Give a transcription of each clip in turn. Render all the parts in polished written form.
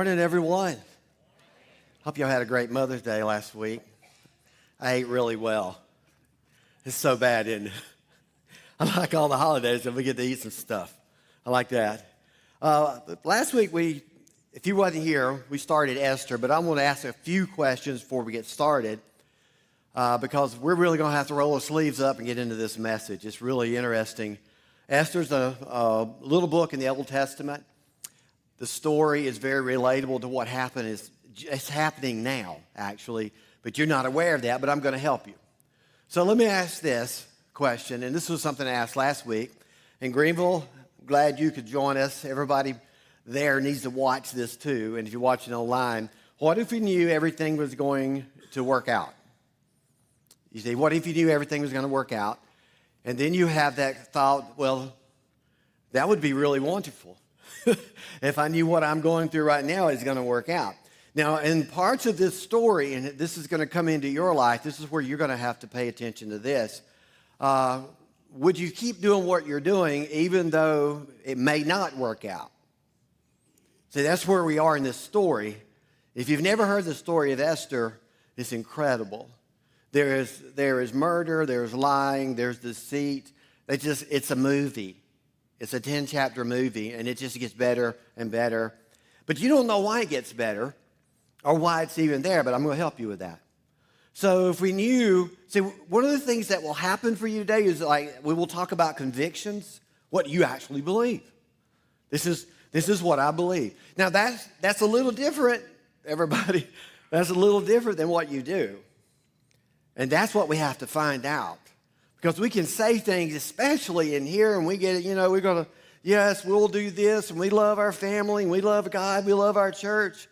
Morning, everyone. Hope y'all had a great Mother's Day last week. I ate really well. It's so bad, isn't it? I like all the holidays and we get to eat some stuff. I like that. Last week, if you wasn't here, we started Esther, but I'm going to ask a few questions before we get started because we're really going to have to roll our sleeves up and get into this message. It's really interesting. Esther's a little book in the Old Testament. The story is very relatable to what happened. It's happening now, actually, but you're not aware of that, but I'm going to help you. So let me ask this question, and this was something I asked last week. In Greenville, glad you could join us. Everybody there needs to watch this too, and if you're watching online, what if you knew everything was going to work out? You say, what if you knew everything was going to work out? And then you have that thought, well, that would be really wonderful. If I knew what I'm going through right now is going to work out. Now, in parts of this story, and this is going to come into your life, this is where you're going to have to pay attention to this. Would you keep doing what you're doing even though it may not work out? See, that's where we are in this story. If you've never heard the story of Esther, it's incredible. There is murder, there's lying, there's deceit. It's a movie. It's a 10-chapter movie, and it just gets better and better. But you don't know why it gets better or why it's even there, but I'm going to help you with that. So if we knew, see, one of the things that will happen for you today is like we will talk about convictions, what you actually believe. This is what I believe. Now, that's a little different, everybody. That's a little different than what you do. And that's what we have to find out. Because we can say things, especially in here, and we get it, we're going to, yes, we'll do this, and we love our family, and we love God, we love our church.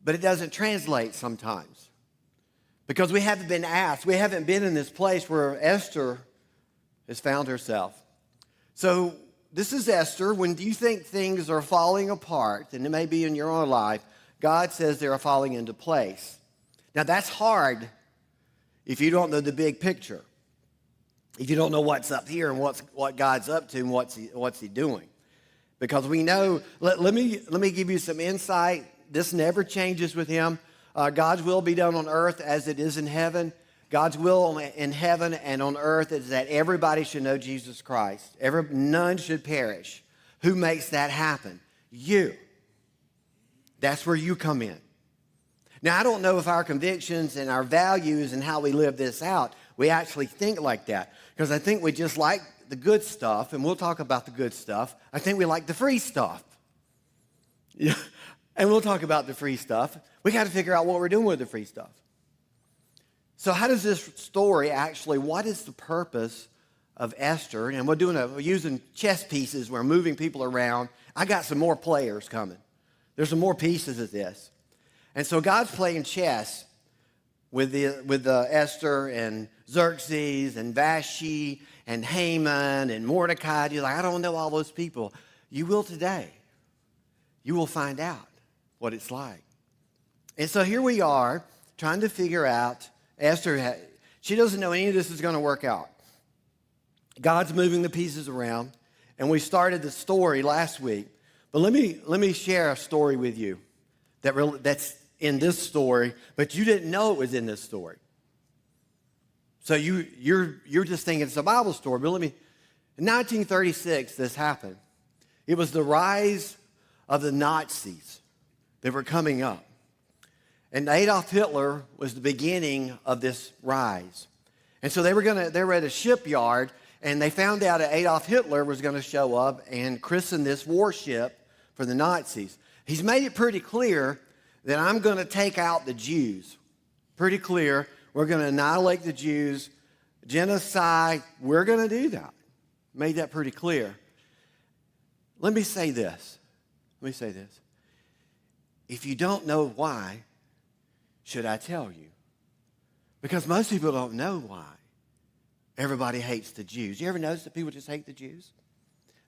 But it doesn't translate sometimes. Because we haven't been asked, we haven't been in this place where Esther has found herself. So this is Esther. When you think things are falling apart, and it may be in your own life, God says they are falling into place. Now that's hard if you don't know the big picture. If you don't know what's up here and what God's up to and what's he doing. Because we know, let me give you some insight. This never changes with him. God's will be done on earth as it is in heaven. God's will in heaven and on earth is that everybody should know Jesus Christ. None should perish. Who makes that happen? You. That's where you come in. Now, I don't know if our convictions and our values and how we live this out, we actually think like that. Because I think we just like the good stuff, and we'll talk about the good stuff. I think we like the free stuff. Yeah. And we'll talk about the free stuff. We got to figure out what we're doing with the free stuff. So how does this story actually, what is the purpose of Esther? And we're using chess pieces. We're moving people around. I got some more players coming. There's some more pieces of this. And so God's playing chess with Esther and Xerxes and Vashti and Haman and Mordecai. You're like, I don't know all those people. You will today. You will find out what it's like. And so here we are trying to figure out, Esther, she doesn't know any of this is going to work out. God's moving the pieces around, and we started the story last week. But let me share a story with you that's in this story, but you didn't know it was in this story. So you're just thinking it's a Bible story. But in 1936, this happened. It was the rise of the Nazis that were coming up. And Adolf Hitler was the beginning of this rise. And so they were at a shipyard, and they found out that Adolf Hitler was going to show up and christen this warship for the Nazis. He's made it pretty clear that I'm going to take out the Jews. Pretty clear. We're going to annihilate the Jews. Genocide. We're going to do that. Made that pretty clear. Let me say this. If you don't know why, should I tell you? Because most people don't know why. Everybody hates the Jews. You ever notice that people just hate the Jews?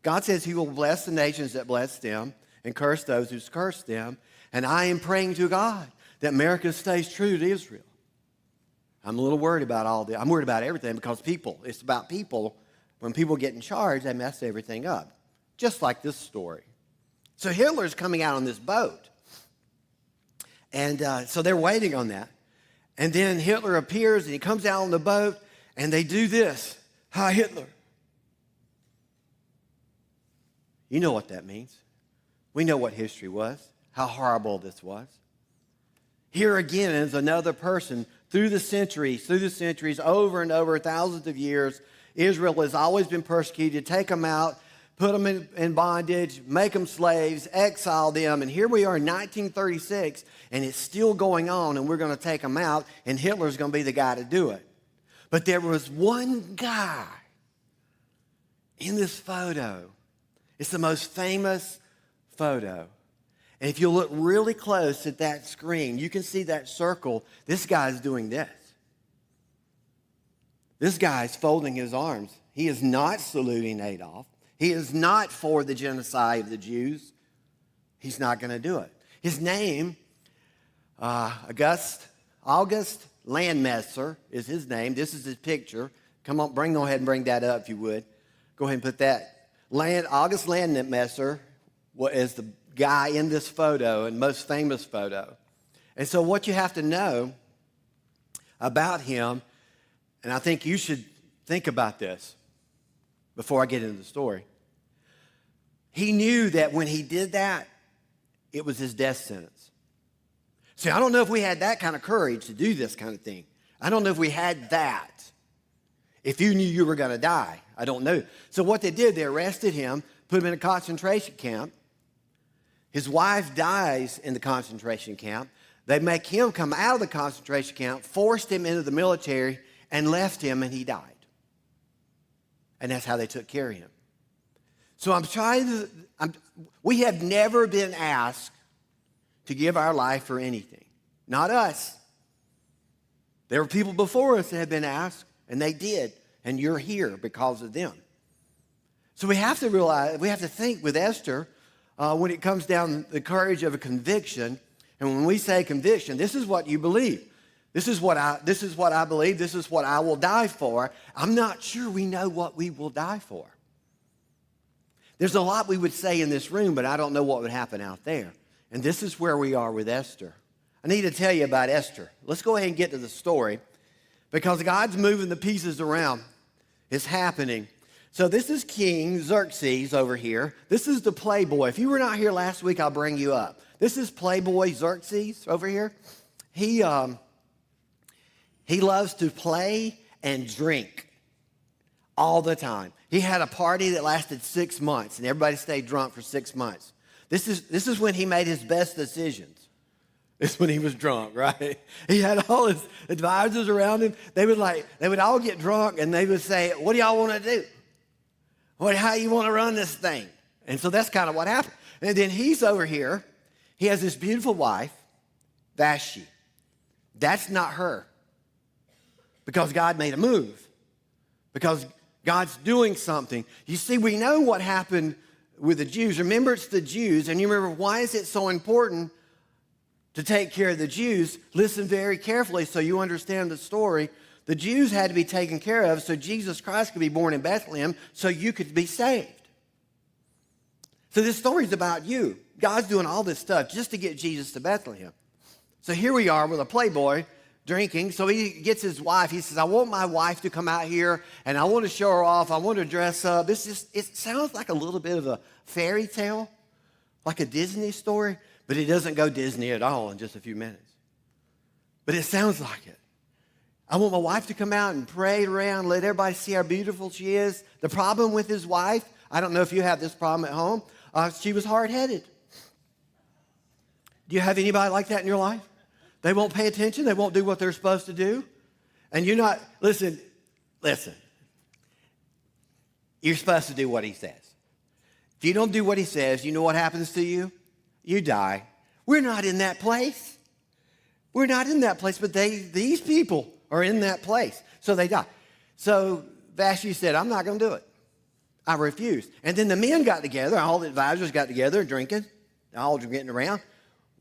God says he will bless the nations that bless them and curse those who curse them. And I am praying to God that America stays true to Israel. I'm a little worried about all this. I'm worried about everything because it's about people. When people get in charge, they mess everything up. Just like this story. So Hitler's coming out on this boat. And so they're waiting on that. And then Hitler appears, and he comes out on the boat, and they do this. Hi, Hitler. You know what that means. We know what history was, how horrible this was. Here again is another person through the centuries, over and over, thousands of years. Israel has always been persecuted. Take them out, put them in bondage, make them slaves, exile them. And here we are in 1936, and it's still going on, and we're going to take them out, and Hitler's going to be the guy to do it. But there was one guy in this photo. It's the most famous photo. And if you look really close at that screen, you can see that circle. This guy's doing this. This guy's folding his arms. He is not saluting Adolf. He is not for the genocide of the Jews. He's not going to do it. His name, August Landmesser is his name. This is his picture. Come on, go ahead and bring that up if you would. Go ahead and put that. August Landmesser is the guy in this photo and most famous photo. And so what you have to know about him, and I think you should think about this before I get into the story. He knew that when he did that, it was his death sentence. See, I don't know if we had that kind of courage to do this kind of thing. I don't know if we had that. If you knew you were going to die, I don't know. So what they did, they arrested him, put him in a concentration camp. His wife dies in the concentration camp. They make him come out of the concentration camp, forced him into the military, and left him, and he died. And that's how they took care of him. So we have never been asked to give our life for anything. Not us. There were people before us that had been asked, and they did. And you're here because of them. So we have to realize, we have to think with Esther, when it comes down the courage of a conviction. And when we say conviction, this is what you believe. This is what I believe. This is what I will die for. I'm not sure we know what we will die for. There's a lot we would say in this room, but I don't know what would happen out there. And this is where we are with Esther. I need to tell you about Esther. Let's go ahead and get to the story, because God's moving the pieces around. It's happening. So this is King Xerxes over here. This is the playboy. If you were not here last week, I'll bring you up. This is playboy Xerxes over here. He loves to play and drink all the time. He had a party that lasted 6 months, and everybody stayed drunk for 6 months. This is when he made his best decisions. It's when he was drunk, right? He had all his advisors around him. They would all get drunk, and they would say, "What do y'all want to do? How you want to run this thing?" And so that's kind of what happened. And then he's over here. He has this beautiful wife, Vashti. That's not her, because God made a move, because God's doing something. You see, we know what happened with the Jews. Remember, it's the Jews. And you remember, why is it so important to take care of the Jews? Listen very carefully so you understand the story. The Jews had to be taken care of so Jesus Christ could be born in Bethlehem so you could be saved. So this story is about you. God's doing all this stuff just to get Jesus to Bethlehem. So here we are with a playboy drinking. So he gets his wife. He says, "I want my wife to come out here, and I want to show her off. I want to dress up." It sounds like a little bit of a fairy tale, like a Disney story, but it doesn't go Disney at all in just a few minutes. But it sounds like it. I want my wife to come out and parade around, let everybody see how beautiful she is. The problem with his wife, I don't know if you have this problem at home, she was hard-headed. Do you have anybody like that in your life? They won't pay attention. They won't do what they're supposed to do. And you're not, listen. You're supposed to do what he says. If you don't do what he says, you know what happens to you? You die. We're not in that place. We're not in that place, but these people are in that place. So they die. So Vashti said, "I'm not going to do it. I refuse." And then the men got together, all the advisors got together, drinking, all getting around.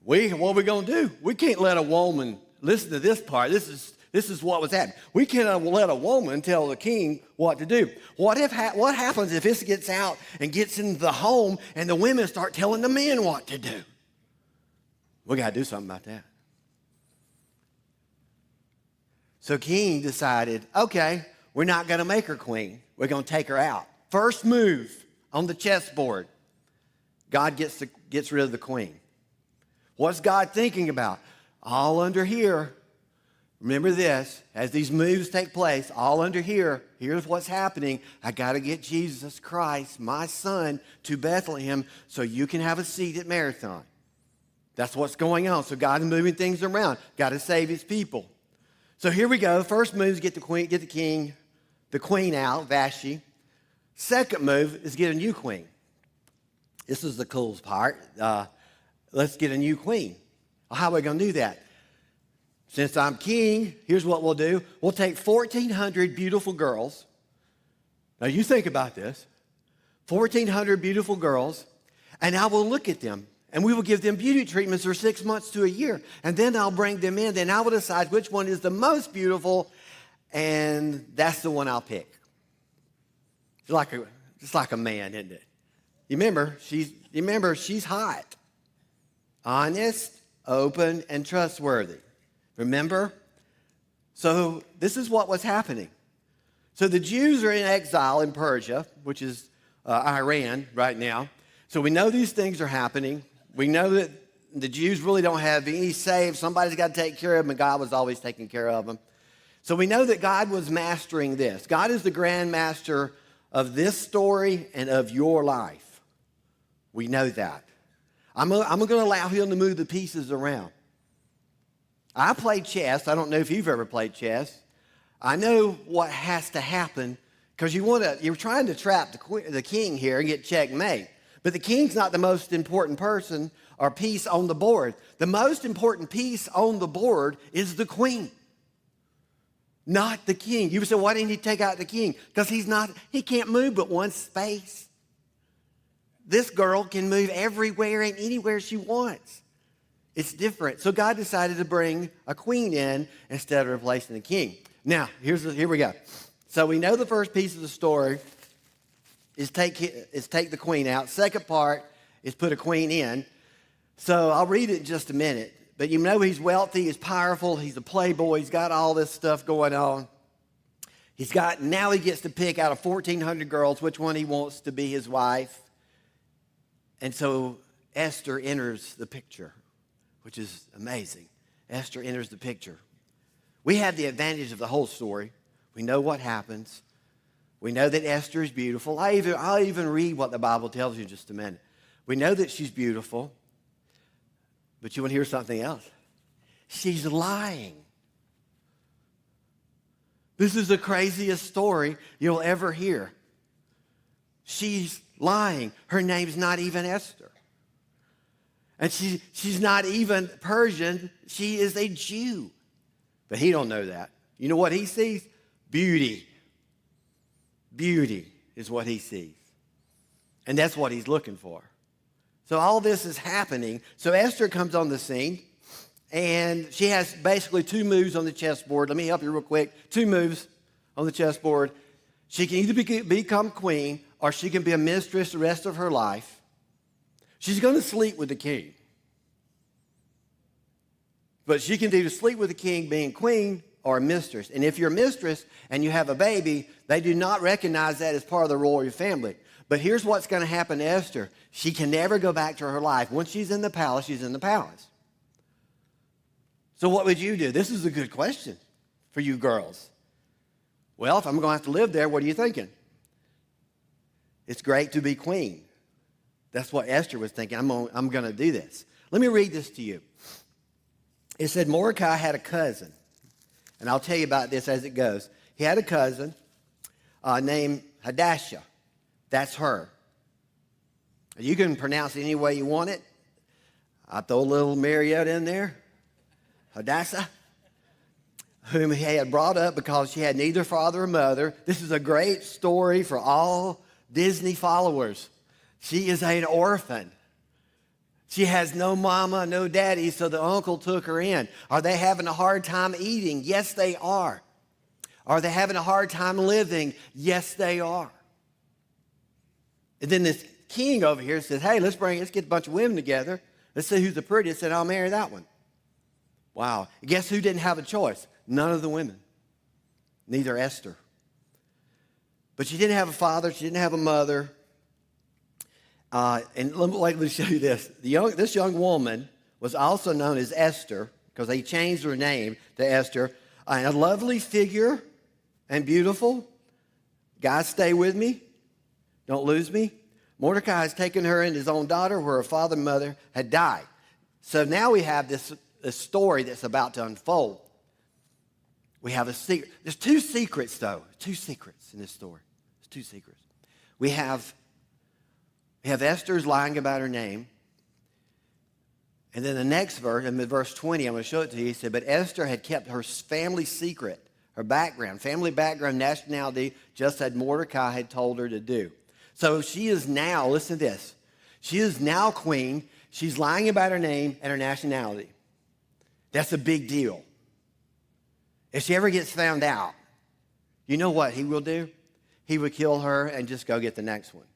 What are we going to do? We can't let a woman listen to this part. This This is what was happening. We cannot let a woman tell the king what to do. What happens if this gets out and gets into the home and the women start telling the men what to do? We got to do something about that. So king decided, okay, we're not going to make her queen. We're going to take her out. First move on the chessboard. God gets rid of the queen. What's God thinking about? All under here. Remember this, as these moves take place, all under here, here's what's happening. I got to get Jesus Christ, my son, to Bethlehem so you can have a seat at Marathon. That's what's going on. So God is moving things around. Got to save his people. So here we go. First move is get the queen out, Vashti. Second move is get a new queen. This is the cool part. Let's get a new queen. Well, how are we going to do that? Since I'm king, here's what we'll do. We'll take 1,400 beautiful girls. Now you think about this. 1,400 beautiful girls, and I will look at them, and we will give them beauty treatments for 6 months to a year. And then I'll bring them in, then I will decide which one is the most beautiful, and that's the one I'll pick. It's like a man, isn't it? You remember, she's hot, honest, open, and trustworthy. Remember? So this is what was happening. So the Jews are in exile in Persia, which is Iran right now. So we know these things are happening. We know that the Jews really don't have any say. Somebody's got to take care of them, and God was always taking care of them. So we know that God was mastering this. God is the grand master of this story and of your life. We know that. I'm going to allow him to move the pieces around. I play chess. I don't know if you've ever played chess. I know what has to happen because you're trying to trap the king here and get checkmate. But the king's not the most important person or piece on the board. The most important piece on the board is the queen, not the king. You would say, why didn't he take out the king? Because he can't move but one space. This girl can move everywhere and anywhere she wants. It's different. So God decided to bring a queen in instead of replacing the king. Now, here we go. So we know the first piece of the story is take the queen out. Second part is put a queen in. So I'll read it in just a minute. But you know he's wealthy, he's powerful, he's a playboy, he's got all this stuff going on. Now he gets to pick out of 1,400 girls which one he wants to be his wife. And so Esther enters the picture, which is amazing. Esther enters the picture. We have the advantage of the whole story. We know what happens. We know that Esther is beautiful. I'll even read what the Bible tells you in just a minute. We know that she's beautiful. But you want to hear something else? She's lying. This is the craziest story you'll ever hear. She's lying. Her name's not even Esther. And she's not even Persian. She is a Jew. But he don't know that. You know what he sees? Beauty. Beauty is what he sees. And that's what he's looking for. So all this is happening. So Esther comes on the scene, and she has basically two moves on the chessboard. Let me help you real quick. Two moves on the chessboard. She can either become queen, or she can be a mistress the rest of her life. She's going to sleep with the king. But she can either sleep with the king being queen or a mistress. And if you're a mistress and you have a baby, they do not recognize that as part of the royal family. But here's what's going to happen to Esther. She can never go back to her life. Once she's in the palace, she's in the palace. So what would you do? This is a good question for you girls. Well, if I'm going to have to live there, what are you thinking? It's great to be queen. That's what Esther was thinking. I'm going to do this. Let me read this to you. It said Mordecai had a cousin. And I'll tell you about this as it goes. He had a cousin named Hadassah. That's her. You can pronounce it any way you want it. I throw a little Marietta in there. Hadassah, whom he had brought up because she had neither father or mother. This is a great story for all Disney followers. She is an orphan. She has no mama, no daddy, so the uncle took her in. Are they having a hard time eating? Yes, they are. Are they having a hard time living? Yes, they are. And then this king over here says, hey, let's get a bunch of women together. Let's see who's the prettiest, and I'll marry that one. Wow. Guess who didn't have a choice? None of the women. Neither Esther. But she didn't have a father. She didn't have a mother. And let me show you this. This young woman was also known as Esther because they changed her name to Esther. A lovely figure and beautiful. Guys, stay with me. Don't lose me. Mordecai has taken her and his own daughter where her father and mother had died. So now we have this story that's about to unfold. We have a secret. There's two secrets, though. Two secrets in this story. There's two secrets. We have Esther's lying about her name. And then the next verse, in verse 20, I'm going to show it to you. He said, but Esther had kept her family secret, her background, family background, nationality, just as Mordecai had told her to do. So she is now, listen to this, she is now queen. She's lying about her name and her nationality. That's a big deal. If she ever gets found out, you know what he will do? He would kill her and just go get the next one.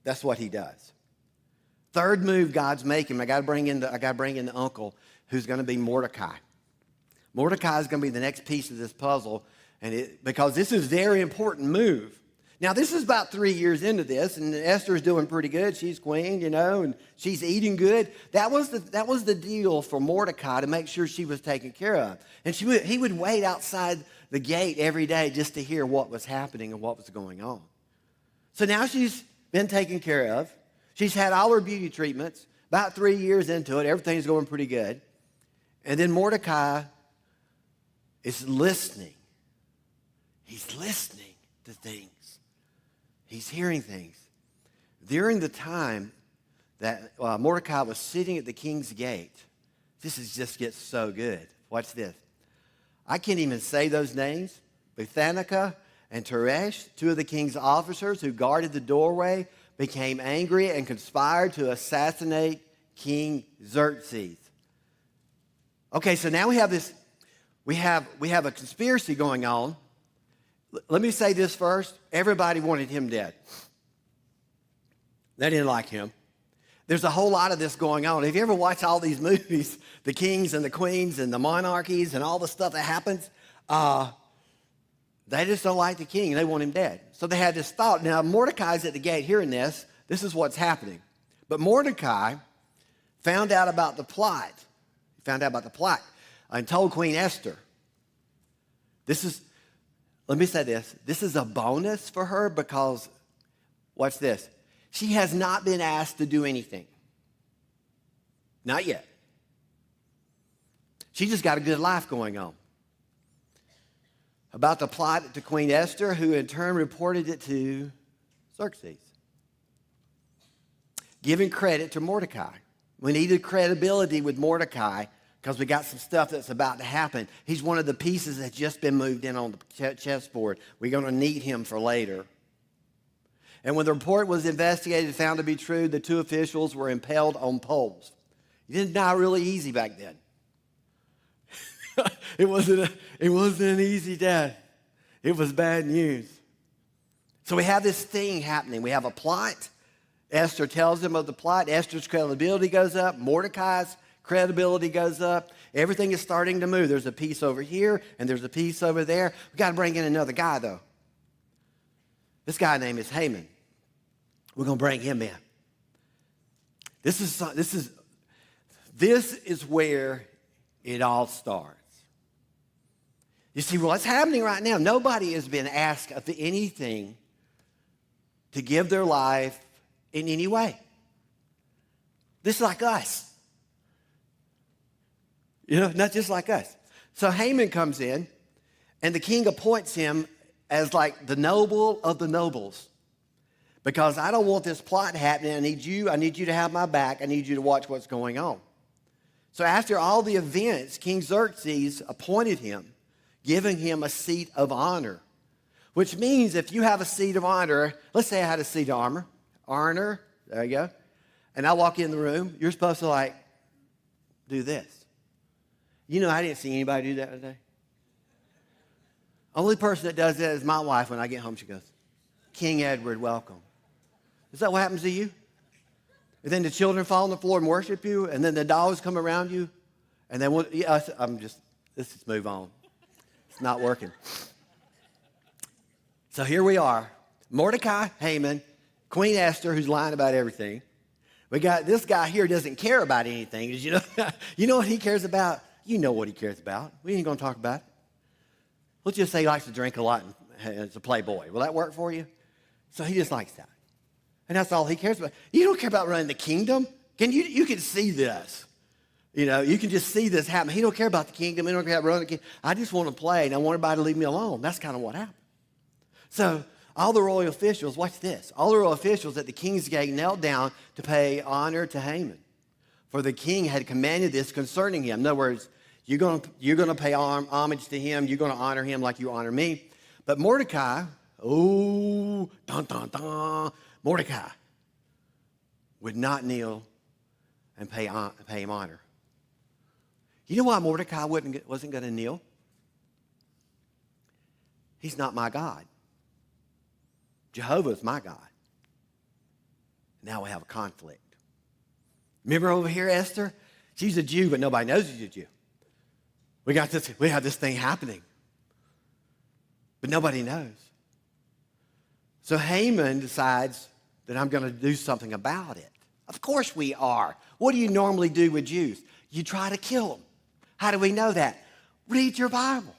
That's what he does. Third move God's making, I got to bring in the uncle who's going to be Mordecai. Mordecai is going to be the next piece of this puzzle, because this is a very important move. Now, this is about 3 years into this, and Esther's doing pretty good. She's queen, and she's eating good. That was the deal for Mordecai to make sure she was taken care of. And he would wait outside the gate every day just to hear what was happening and what was going on. So now she's been taken care of. She's had all her beauty treatments. About 3 years into it, everything's going pretty good. And then Mordecai is listening. He's listening to things. He's hearing things. During the time that Mordecai was sitting at the king's gate, just gets so good. Watch this. I can't even say those names. Bethanica and Teresh, two of the king's officers who guarded the doorway, became angry and conspired to assassinate King Xerxes. Okay, so now we have this. We have a conspiracy going on. Let me say this first. Everybody wanted him dead. They didn't like him. There's a whole lot of this going on. Have you ever watched all these movies, the kings and the queens and the monarchies and all the stuff that happens? They just don't like the king. They want him dead. So they had this thought. Now, Mordecai's at the gate hearing this. This is what's happening. But Mordecai found out about the plot. He found out about the plot and told Queen Esther. Let me say this. This is a bonus for her because, watch this, she has not been asked to do anything. Not yet. She just got a good life going on. About the plot to Queen Esther, who in turn reported it to Xerxes. Giving credit to Mordecai. We needed credibility with Mordecai because we got some stuff that's about to happen. He's one of the pieces that's just been moved in on the chessboard. We're going to need him for later. And when the report was investigated and found to be true, the two officials were impaled on poles. He didn't die really easy back then. It wasn't an easy death. It was bad news. So we have this thing happening. We have a plot. Esther tells them of the plot. Esther's credibility goes up. Mordecai's credibility goes up. Everything is starting to move. There's a piece over here, and there's a piece over there. We've got to bring in another guy, though. This guy name is Haman. We're going to bring him in. This is where it all starts. You see, what's happening right now, nobody has been asked of anything to give their life in any way. This is like us. Not just like us. So Haman comes in, and the king appoints him as like the noble of the nobles. Because I don't want this plot happening. I need you to have my back. I need you to watch what's going on. So after all the events, King Xerxes appointed him, giving him a seat of honor. Which means if you have a seat of honor, let's say I had a seat of honor, there you go. and I walk in the room, you're supposed to like do this. You know, I didn't see anybody do that today. Only person that does that is my wife. When I get home, she goes, King Edward, welcome. Is that what happens to you? And then the children fall on the floor and worship you, and then the dogs come around you, and then let's just move on. It's not working. So here we are. Mordecai, Haman, Queen Esther, who's lying about everything. We got this guy here doesn't care about anything. You know what he cares about? You know what he cares about. We ain't going to talk about it. Let's just say he likes to drink a lot and is a playboy. Will that work for you? So he just likes that. And that's all he cares about. You don't care about running the kingdom. You can see this. You know, you can just see this happen. He don't care about the kingdom. He don't care about running the kingdom. I just want to play, and I want everybody to leave me alone. That's kind of what happened. So all the royal officials, watch this. All the royal officials at the king's gate knelt down to pay honor to Haman. For the king had commanded this concerning him. In other words, you're going to pay homage to him. You're going to honor him like you honor me. But Mordecai, Mordecai would not kneel and pay him honor. You know why Mordecai wasn't going to kneel? He's not my God. Jehovah is my God. Now we have a conflict. Remember over here, Esther? She's a Jew, but nobody knows she's a Jew. We have this thing happening. But nobody knows. So Haman decides that I'm going to do something about it. Of course we are. What do you normally do with Jews? You try to kill them. How do we know that? Read your Bible.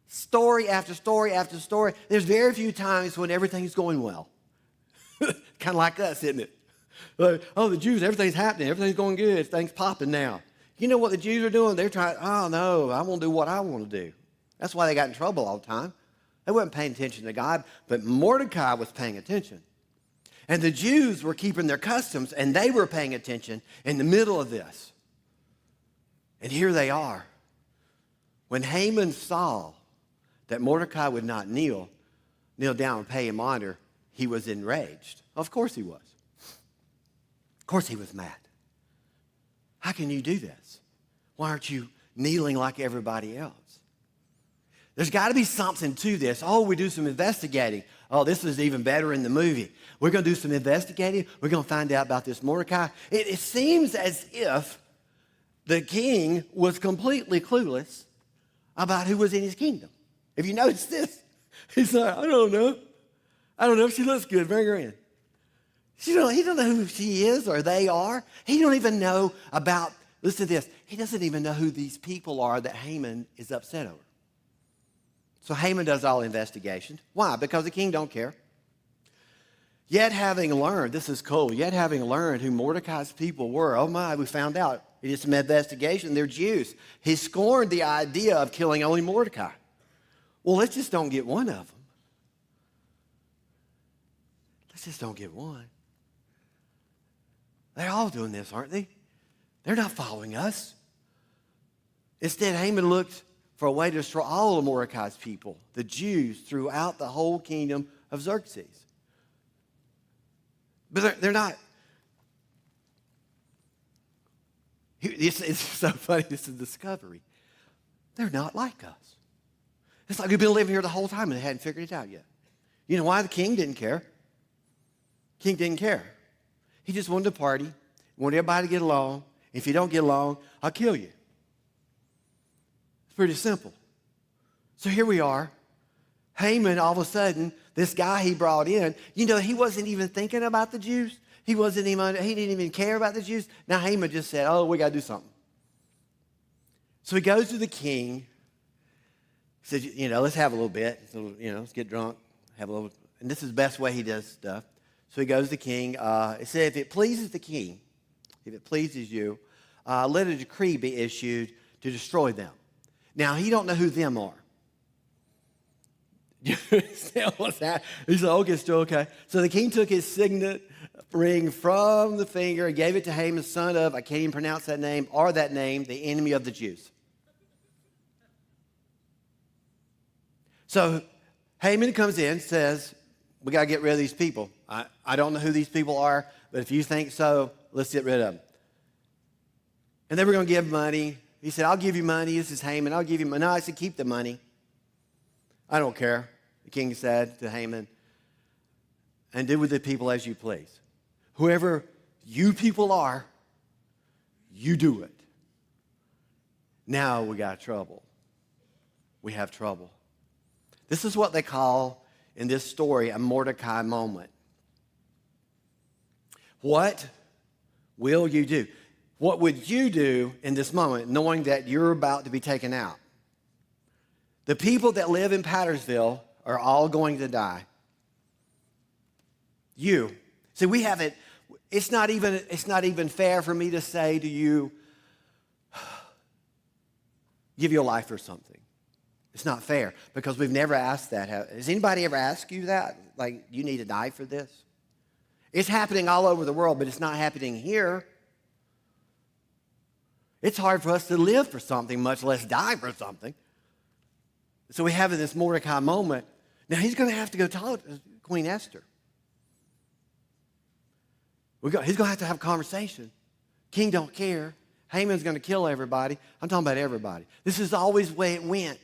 Story after story after story. There's very few times when everything's going well. Kind of like us, isn't it? Like, oh, the Jews, everything's happening. Everything's going good. Things popping now. You know what the Jews are doing? They're trying, oh, no, I want to do what I want to do. That's why they got in trouble all the time. They weren't paying attention to God, but Mordecai was paying attention. And the Jews were keeping their customs, and they were paying attention in the middle of this. And here they are. When Haman saw that Mordecai would not kneel down and pay him honor, he was enraged. Of course he was. Of course he was mad. How can you do this? Why aren't you kneeling like everybody else? There's got to be something to this. Oh, we do some investigating. Oh, this is even better in the movie. We're going to do some investigating. We're going to find out about this Mordecai. It seems as if the king was completely clueless about who was in his kingdom. If you notice this, he's like, I don't know. I don't know if she looks good. Bring her in. He don't know who she is or they are. He don't even know about, listen to this, he doesn't even know who these people are that Haman is upset over. So Haman does all the investigation. Why? Because the king don't care. Yet having learned, this is cool, yet having learned who Mordecai's people were, oh my, we found out. He did some investigation, they're Jews. He scorned the idea of killing only Mordecai. Well, let's just don't get one of them. Let's just don't get one. They're all doing this, aren't they? They're not following us. Instead, Haman looked for a way to destroy all of Mordecai's people, the Jews, throughout the whole kingdom of Xerxes. But they're not. It's so funny, this is a discovery. They're not like us. It's like we've been living here the whole time and they hadn't figured it out yet. You know why? The king didn't care. King didn't care. He just wanted to party, wanted everybody to get along. If you don't get along, I'll kill you. It's pretty simple. So here we are. Haman, all of a sudden, this guy he brought in, you know, he wasn't even thinking about the Jews. He didn't even care about the Jews. Now Haman just said, oh, we got to do something. So he goes to the king. He says, you know, let's have a little bit. Let's get drunk, have a little. And this is the best way he does stuff. So he goes to the king. It said, if it pleases the king, if it pleases you, let a decree be issued to destroy them. Now, he don't know who them are. What's that? He said, okay, still okay. So the king took his signet ring from the finger and gave it to Haman, son of, I can't even pronounce that name, or that name, the enemy of the Jews. So Haman comes in, says, we got to get rid of these people. I don't know who these people are, but if you think so, let's get rid of them. And they were going to give money. He said, I'll give you money. This is Haman. I'll give you money. No, I said, keep the money. I don't care, the king said to Haman. And do with the people as you please. Whoever you people are, you do it. Now we got trouble. We have trouble. This is what they call, in this story, a Mordecai moment. What will you do? What would you do in this moment, knowing that you're about to be taken out? The people that live in Pattersville are all going to die. You. See, we have it. It's not even fair for me to say to you, give your life for something. It's not fair because we've never asked that. Has anybody ever asked you that? Like, you need to die for this? It's happening all over the world, but it's not happening here. It's hard for us to live for something, much less die for something. So we have this Mordecai moment. Now he's going to have to go talk to Queen Esther. He's going to have a conversation. King don't care. Haman's going to kill everybody. I'm talking about everybody. This is always the way it went.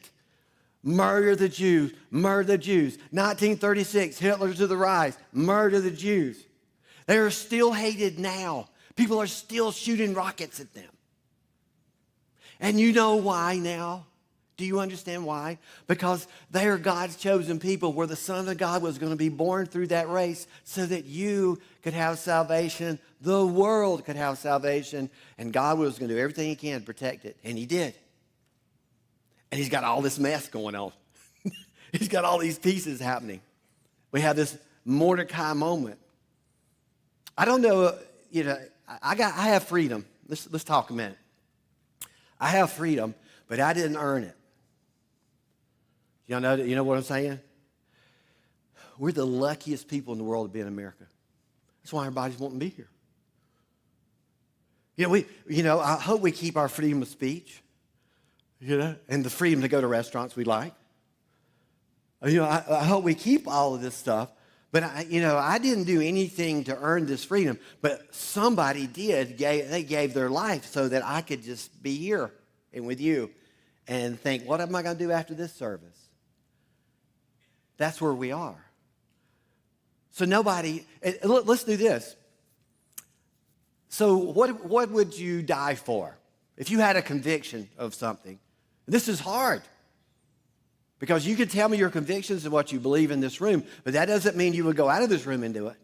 Murder the Jews. Murder the Jews. 1936, Hitler to the rise. Murder the Jews. They are still hated now. People are still shooting rockets at them. And you know why now? Do you understand why? Because they are God's chosen people, where the Son of God was going to be born through that race so that you could have salvation, the world could have salvation, and God was going to do everything he can to protect it. And he did. And he's got all this mess going on. He's got all these pieces happening. We have this Mordecai moment. I don't know, I have freedom. Let's talk a minute. I have freedom, but I didn't earn it. You know what I'm saying? We're the luckiest people in the world to be in America. That's why everybody's wanting to be here. I hope we keep our freedom of speech, and the freedom to go to restaurants we like. I hope we keep all of this stuff. But I didn't do anything to earn this freedom. But somebody did. They gave their life so that I could just be here and with you and think, what am I going to do after this service? That's where we are. So let's do this. So what would you die for? If you had a conviction of something. This is hard. Because you can tell me your convictions and what you believe in this room, but that doesn't mean you would go out of this room and do it.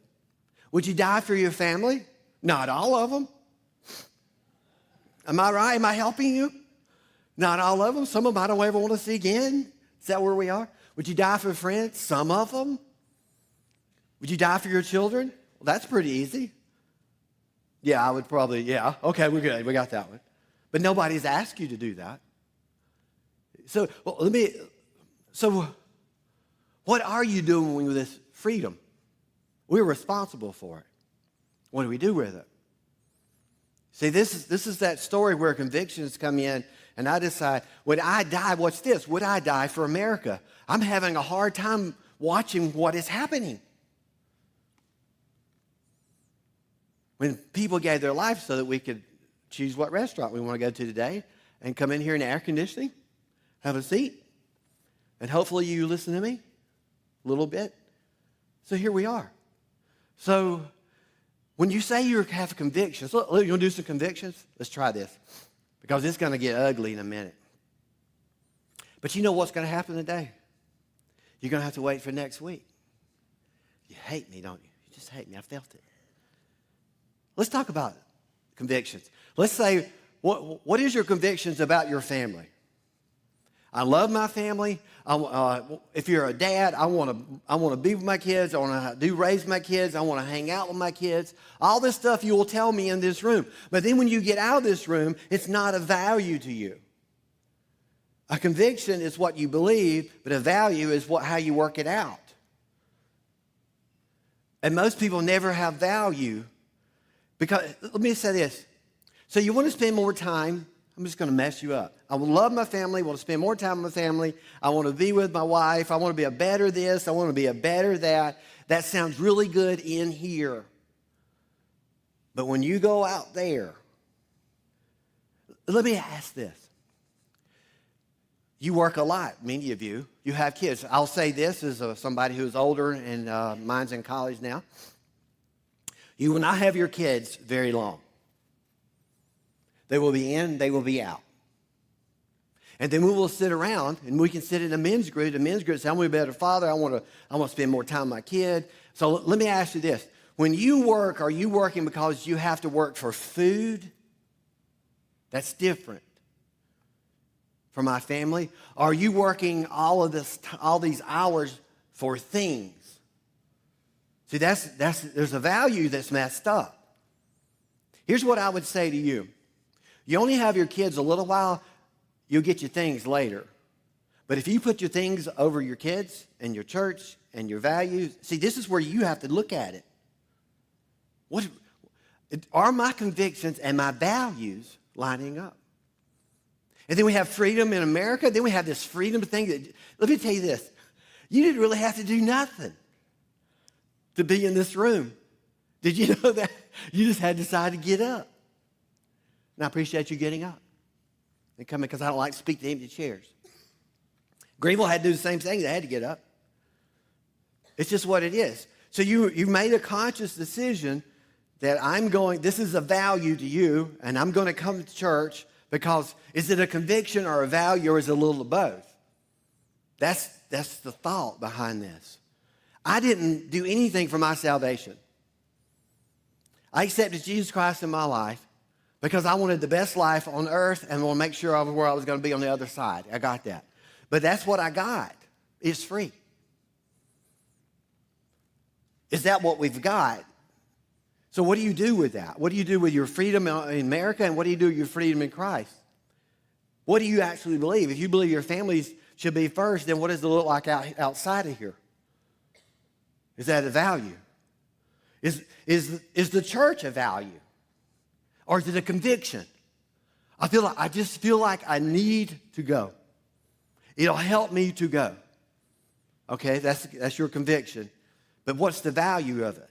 Would you die for your family? Not all of them. Am I right? Am I helping you? Not all of them. Some of them I don't ever want to see again. Is that where we are? Would you die for friends? Some of them. Would you die for your children? Well, that's pretty easy. Yeah, I would probably, yeah. Okay, we're good. We got that one. But nobody's asked you to do that. So what are you doing with this freedom? We're responsible for it. What do we do with it? See, this is that story where convictions come in, and I decide, would I die? What's this? Would I die for America? I'm having a hard time watching what is happening. When people gave their life so that we could choose what restaurant we want to go to today and come in here in air conditioning, have a seat, and hopefully you listen to me a little bit. So here we are. So when you say you have convictions, look, you want to do some convictions? Let's try this, because it's going to get ugly in a minute. But you know what's going to happen today? You're going to have to wait for next week. You hate me, don't you? You just hate me. I felt it. Let's talk about convictions. Let's say, what is your convictions about your family? I love my family. If you're a dad, I want to be with my kids. I want to raise my kids. I want to hang out with my kids. All this stuff you will tell me in this room. But then when you get out of this room, it's not a value to you. A conviction is what you believe, but a value is how you work it out. And most people never have value because, let me say this. So you want to spend more time I'm just going to mess you up. I will love my family, want to spend more time with my family. I want to be with my wife. I want to be a better this. I want to be a better that. That sounds really good in here. But when you go out there, let me ask this. You work a lot, many of you. You have kids. I'll say this as somebody who's older and mine's in college now. You will not have your kids very long. They will be in, they will be out. And then we will sit around and we can sit in a men's group. The men's group says, I'm going to be a better father. I want to spend more time with my kid. So let me ask you this. When you work, are you working because you have to work for food? That's different. For my family? Are you working all these hours for things? See, there's a value that's messed up. Here's what I would say to you. You only have your kids a little while, you'll get your things later. But if you put your things over your kids and your church and your values, see, this is where you have to look at it. What are my convictions and my values lining up? And then we have freedom in America. Then we have this freedom thing that, let me tell you this. You didn't really have to do nothing to be in this room. Did you know that? You just had to decide to get up. And I appreciate you getting up and coming because I don't like to speak to empty chairs. Greenville had to do the same thing. They had to get up. It's just what it is. So you made a conscious decision that this is a value to you, and I'm going to come to church because is it a conviction or a value or is it a little of both? That's the thought behind this. I didn't do anything for my salvation. I accepted Jesus Christ in my life because I wanted the best life on earth and want to make sure I was where I was going to be on the other side. I got that. But that's what I got. It's free. Is that what we've got? So what do you do with that? What do you do with your freedom in America, and what do you do with your freedom in Christ? What do you actually believe? If you believe your families should be first, then what does it look like outside of here? Is that a value? Is the church a value? Or is it a conviction? I just feel like I need to go. It'll help me to go. Okay, that's your conviction. But what's the value of it?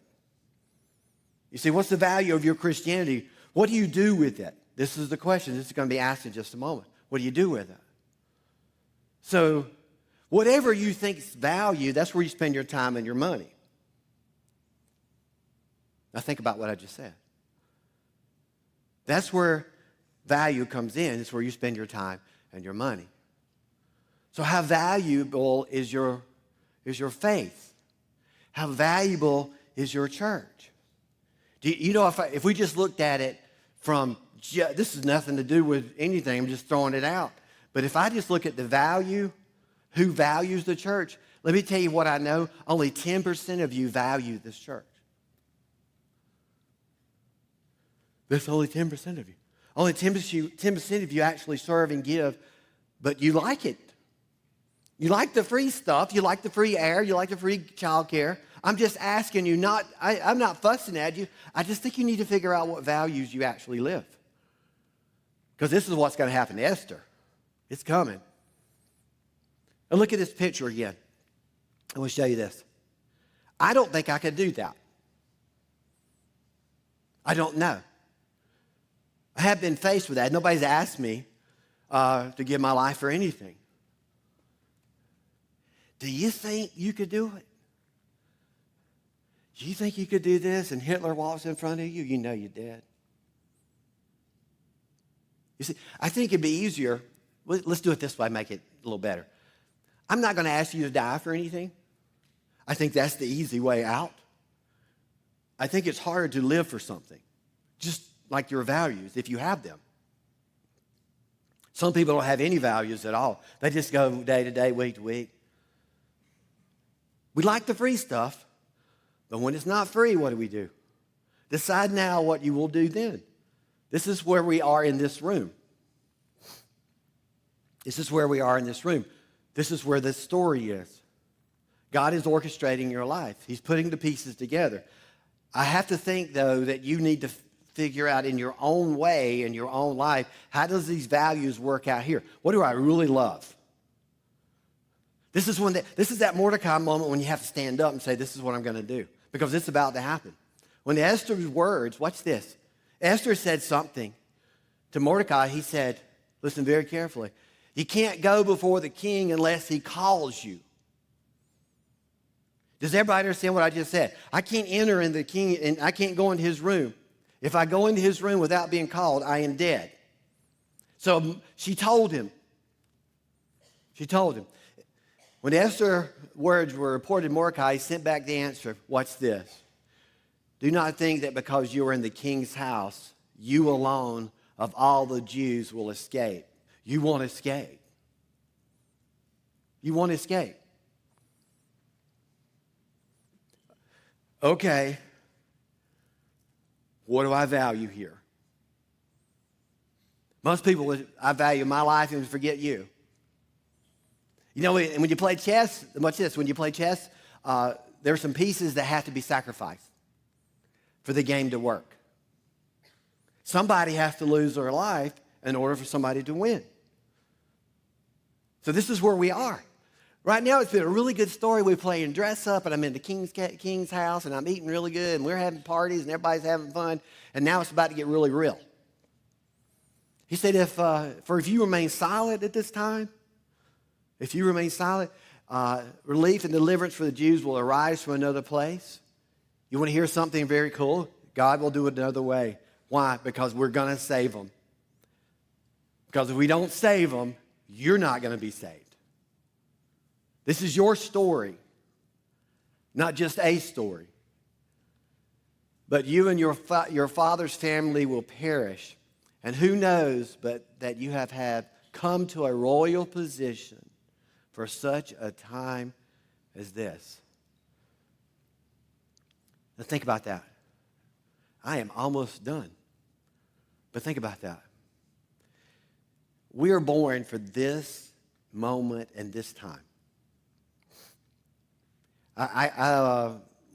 You see, what's the value of your Christianity? What do you do with it? This is the question. This is going to be asked in just a moment. What do you do with it? So, whatever you think is value, that's where you spend your time and your money. Now think about what I just said. That's where value comes in. It's where you spend your time and your money. So how valuable is your faith? How valuable is your church? You know, if we just looked at it from, this has nothing to do with anything, I'm just throwing it out. But if I just look at the value, who values the church, let me tell you what I know. Only 10% of you value this church. That's only 10% of you. Only 10% of you actually serve and give, but you like it. You like the free stuff. You like the free air. You like the free child care. I'm just asking you, I'm not fussing at you. I just think you need to figure out what values you actually live. Because this is what's going to happen to Esther. It's coming. And look at this picture again. I want to show you this. I don't think I could do that. I don't know. I have been faced with that. Nobody's asked me to give my life for anything. Do you think you could do it? Do you think you could do this and Hitler walks in front of you? You know you're dead. You see, I think it'd be easier. Let's do it this way, make it a little better. I'm not going to ask you to die for anything. I think that's the easy way out. I think it's harder to live for something, just like your values, if you have them. Some people don't have any values at all. They just go day to day, week to week. We like the free stuff, but when it's not free, what do? Decide now what you will do then. This is where we are in this room. This is where we are in this room. This is where this story is. God is orchestrating your life. He's putting the pieces together. I have to think, though, that you need to figure out in your own way, in your own life, how does these values work out here? What do I really love? This is that Mordecai moment when you have to stand up and say, this is what I'm going to do, because it's about to happen. When Esther's words, watch this. Esther said something to Mordecai. He said, listen very carefully, you can't go before the king unless he calls you. Does everybody understand what I just said? I can't enter in the king, and I can't go into his room. If I go into his room without being called, I am dead. So she told him. She told him. When Esther's words were reported to Mordecai, he sent back the answer. Watch this. Do not think that because you are in the king's house, you alone of all the Jews will escape. You won't escape. You won't escape. Okay. What do I value here? Most people, I value my life and forget you. You know, when you play chess, watch this, when you play chess, there are some pieces that have to be sacrificed for the game to work. Somebody has to lose their life in order for somebody to win. So this is where we are. Right now, it's been a really good story. We're playing dress up, and I'm in the king's house, and I'm eating really good, and we're having parties, and everybody's having fun, and now it's about to get really real. He said, if you remain silent at this time, if you remain silent, relief and deliverance for the Jews will arise from another place. You want to hear something very cool? God will do it another way. Why? Because we're going to save them. Because if we don't save them, you're not going to be saved. This is your story, not just a story. But you and your father's family will perish. And who knows but that you have come to a royal position for such a time as this. Now think about that. I am almost done. But think about that. We are born for this moment and this time.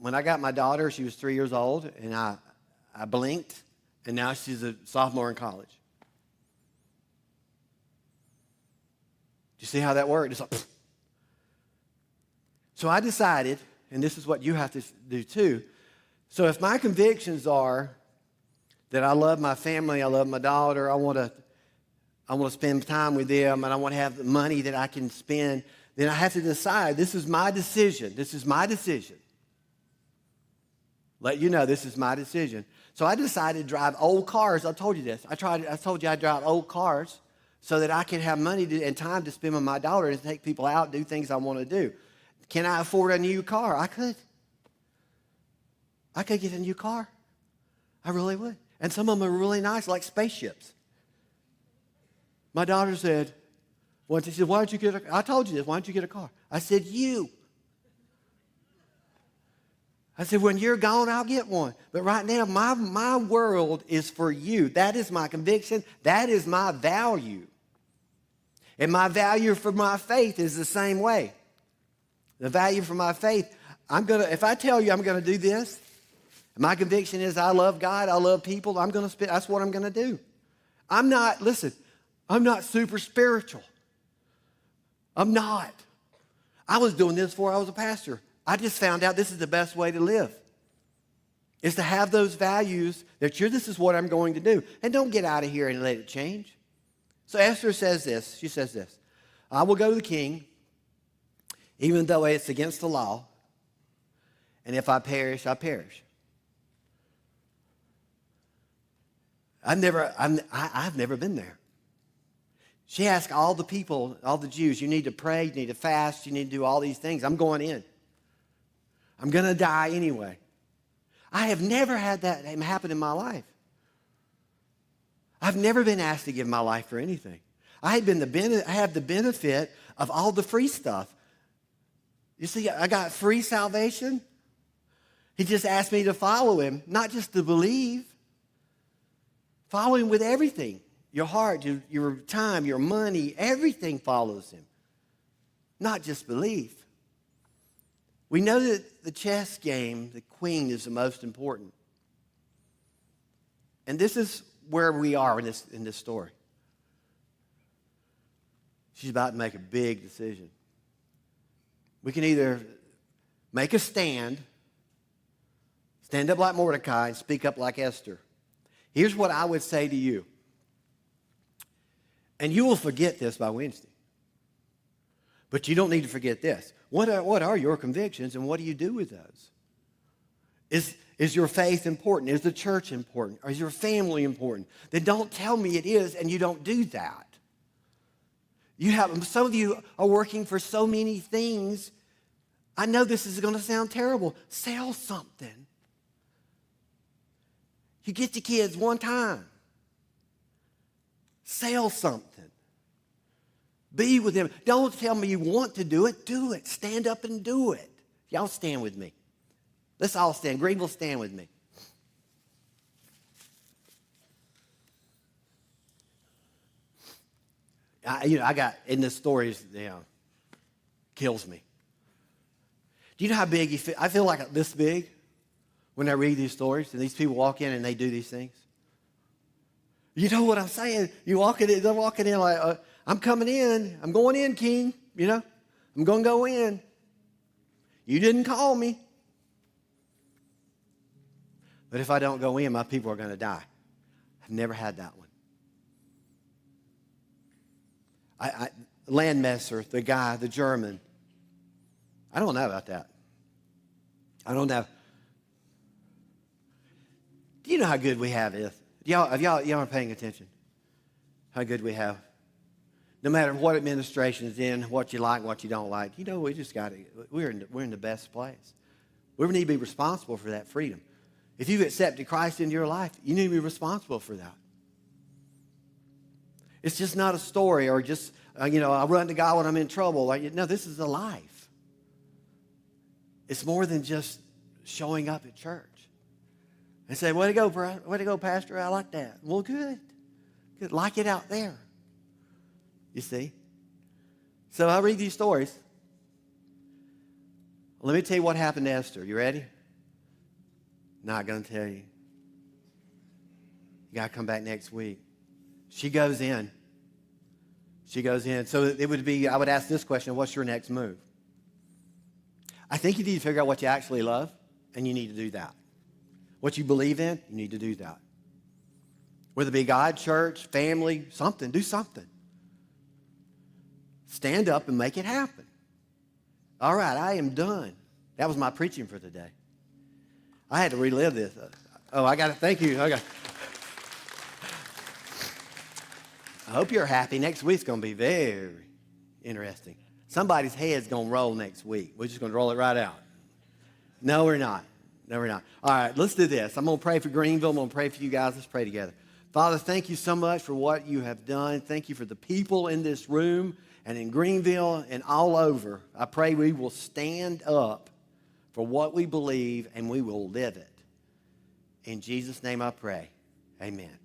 When I got my daughter, she was 3 years old, and I blinked, and now she's a sophomore in college. Do you see how that worked? It's like, pfft. So I decided, and this is what you have to do too. So if my convictions are that I love my family, I love my daughter, I want to spend time with them, and I want to have the money that I can spend, then I have to decide, this is my decision. This is my decision. Let you know, this is my decision. So I decided to drive old cars. I told you this. I told you I'd drive old cars so that I can have money and time to spend with my daughter and take people out, do things I want to do. Can I afford a new car? I could. I could get a new car. I really would. And some of them are really nice, like spaceships. My daughter said, she said, why don't you get a car? I told you this. Why don't you get a car? I said, you. I said, when you're gone, I'll get one. But right now, my world is for you. That is my conviction. That is my value. And my value for my faith is the same way. The value for my faith, if I tell you I'm going to do this, my conviction is I love God, I love people, that's what I'm going to do. I'm not super spiritual. I'm not. I was doing this before I was a pastor. I just found out this is the best way to live, is to have those values that this is what I'm going to do. And don't get out of here and let it change. So Esther says this. She says this. I will go to the king, even though it's against the law. And if I perish, I perish. I've never been there. She asked all the people, all the Jews, you need to pray, you need to fast, you need to do all these things. I'm going in. I'm going to die anyway. I have never had that happen in my life. I've never been asked to give my life for anything. I have the benefit of all the free stuff. You see, I got free salvation. He just asked me to follow him, not just to believe. Follow him with everything. Your heart, your time, your money, everything follows him. Not just belief. We know that the chess game, the queen is the most important. And this is where we are in this story. She's about to make a big decision. We can either make a stand up like Mordecai, and speak up like Esther. Here's what I would say to you. And you will forget this by Wednesday. But you don't need to forget this. What are your convictions, and what do you do with those? Is your faith important? Is the church important? Or is your family important? Then don't tell me it is, and you don't do that. Some of you are working for so many things. I know this is going to sound terrible. Sell something. You get the kids one time. Sell something. Be with them. Don't tell me you want to do it. Do it. Stand up and do it. Y'all stand with me. Let's all stand. Greenville, stand with me. I got in this story, kills me. Do you know how big you feel? I feel like this big when I read these stories and these people walk in and they do these things. You know what I'm saying? They're walking in like, I'm coming in. I'm going in, King. I'm going to go in. You didn't call me. But if I don't go in, my people are going to die. I've never had that one. Landmesser, the German. I don't know about that. I don't know. Do you know how good we have it? Y'all are paying attention? How good we have? No matter what administration is in, what you like, what you don't like, we just got it. We're in the best place. We need to be responsible for that freedom. If you've accepted Christ into your life, you need to be responsible for that. It's just not a story or just, I run to God when I'm in trouble. No, this is a life. It's more than just showing up at church. And say, way to go, Pastor. I like that. Well, good. Good. Like it out there. You see? So I read these stories. Let me tell you what happened to Esther. You ready? Not going to tell you. You got to come back next week. She goes in. So it would be, I would ask this question, what's your next move? I think you need to figure out what you actually love, and you need to do that. What you believe in, you need to do that. Whether it be God, church, family, something, do something. Stand up and make it happen. All right, I am done. That was my preaching for today. I had to relive this. Thank you. Okay. I hope you're happy. Next week's going to be very interesting. Somebody's head's going to roll next week. We're just going to roll it right out. No, we're not. All right, let's do this. I'm going to pray for Greenville. I'm going to pray for you guys. Let's pray together. Father, thank you so much for what you have done. Thank you for the people in this room and in Greenville and all over. I pray we will stand up for what we believe and we will live it. In Jesus' name I pray. Amen.